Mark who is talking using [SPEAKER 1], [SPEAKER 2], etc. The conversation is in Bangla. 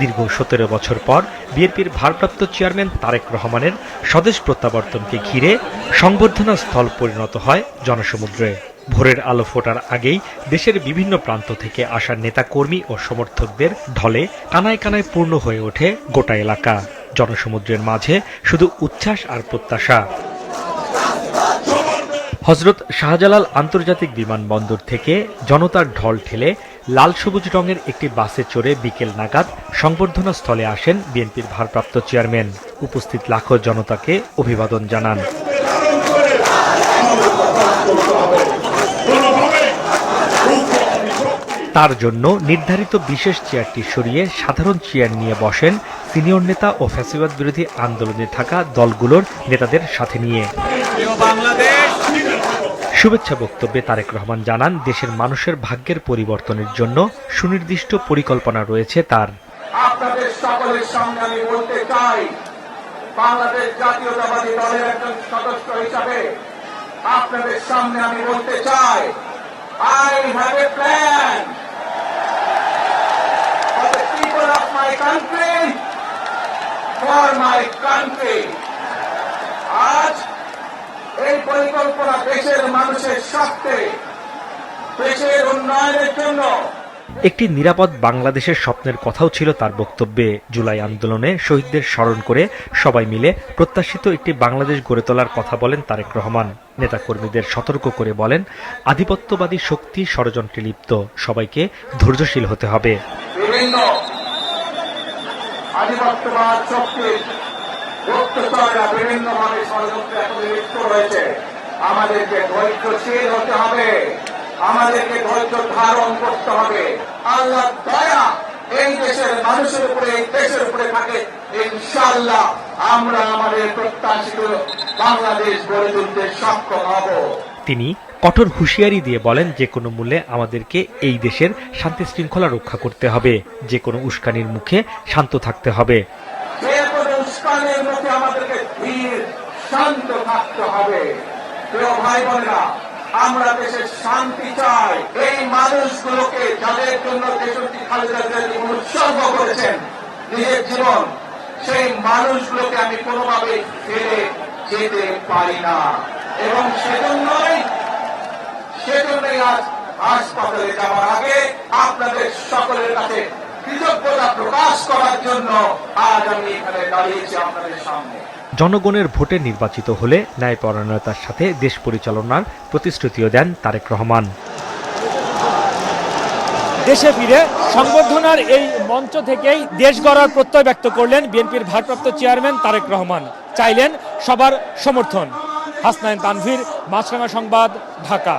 [SPEAKER 1] দীর্ঘ ১৭ বছর পর বিএনপির ভারপ্রাপ্ত চেয়ারম্যান তারেক রহমানের স্বদেশ প্রত্যাবর্তনকে ঘিরে সংবর্ধনা স্থল পরিণত হয় জনসমুদ্রে। ভোরের আলো ফোটার আগেই দেশের বিভিন্ন প্রান্ত থেকে আসা নেতাকর্মী ও সমর্থকদের ঢলে কানায় কানায় পূর্ণ হয়ে ওঠে গোটা এলাকা। জনসমুদ্রের মাঝে শুধু উচ্ছ্বাস আর প্রত্যাশা। হযরত শাহজালাল আন্তর্জাতিক বিমানবন্দর থেকে জনতার ঢল ঠেলে লাল সবুজ রঙের একটি বাসে চড়ে বিকেল নাগাদ সংবর্ধনা স্থলে আসেন বিএনপির ভারপ্রাপ্ত চেয়ারম্যান। উপস্থিত লাখো জনতাকে অভিবাদন জানান। তার জন্য নির্ধারিত বিশেষ চেয়ারটি সরিয়ে সাধারণ চেয়ার নিয়ে বসেন সিনিয়র নেতা ও ফ্যাসিবাদ বিরোধী আন্দোলনে থাকা দলগুলোর নেতাদের সাথে নিয়ে। শুভেচ্ছা বক্তব্যে তারেক রহমান জানান, দেশের মানুষের ভাগ্যের পরিবর্তনের জন্য সুনির্দিষ্ট পরিকল্পনা রয়েছে তার।
[SPEAKER 2] আপনাদের সকলের সামনে আমি বলতে চাই, বাংলাদেশ জাতীয়তাবাদী দলের একজন সদস্য হিসাবে আপনাদের সামনে আমি বলতে চাই, I have a plan for the people of my country, for my country. আজ এই পরিকল্পনা দেশের মানুষের স্বার্থে, দেশের উন্নয়নের জন্য।
[SPEAKER 1] একটি নিরাপদ বাংলাদেশের স্বপ্নের কথাও ছিল তার বক্তব্যে। জুলাই আন্দোলনে শহীদদের স্মরণ করে সবাই মিলে প্রত্যাশিত একটি বাংলাদেশ গড়ে তোলার কথা বলেন তারেক রহমান। নেতাকর্মীদের সতর্ক করে বলেন, আধিপত্যবাদী শক্তি ষড়যন্ত্রে লিপ্ত, সবাইকে ধৈর্যশীল হতে হবে।
[SPEAKER 2] বিভিন্ন আধিপত্যবাদ শক্তির গুপ্তচররা বিভিন্নভাবে ষড়যন্ত্রে এখন লিপ্ত রয়েছে। আমাদেরকে ধৈর্যশীল হতে হবে, আমাদেরকে ধৈর্য ধারণ করতে হবে। আল্লাহ দয়া এই দেশের মানুষের উপরে, এই দেশের উপরে থাকে। ইনশাআল্লাহ আমরা আমাদের প্রত্যাশিত বাংলাদেশ গড়ে তুলতে সক্ষম হব। তিনি কঠোর হুঁশিয়ারি দিয়ে বলেন, যে কোনো মূল্যে আমাদেরকে এই দেশের শান্তি শৃঙ্খলা রক্ষা করতে হবে, যে কোনো উস্কানির মুখে শান্ত থাকতে হবে। যে কোনো উস্কানির মুখে আমাদেরকে ধীর শান্ত থাকতে হবে। প্রিয় ভাই বোনেরা, আমরা দেশের শান্তি চাই। এই মানুষগুলোকে, যাদের জন্য দেশটি খালেদা জিয়া জীবন উৎসর্গ করেছেন নিজের জীবন, সেই মানুষগুলোকে আমি কোনোভাবে ফেলে যেতে পারি না। এবং সেজন্যই আজ হাসপাতালে যাওয়ার আগে আপনাদের সকলের কাছে কৃতজ্ঞতা প্রকাশ করার জন্য আজ আমি এখানে দাঁড়িয়েছি আপনাদের সামনে।
[SPEAKER 1] জনগণের ভোটে নির্বাচিত হলে ন্যায়পরায়ণতার সাথে দেশ পরিচালনার প্রতিশ্রুতিও দেন তারেক রহমান।
[SPEAKER 3] দেশে ফিরে সংবর্ধনার এই মঞ্চ থেকেই দেশ গড়ার প্রত্যয় ব্যক্ত করলেন বিএনপির ভারপ্রাপ্ত চেয়ারম্যান তারেক রহমান। চাইলেন সবার সমর্থন। হাসনাইন তানভীর, মাছরাঙা সংবাদ, ঢাকা।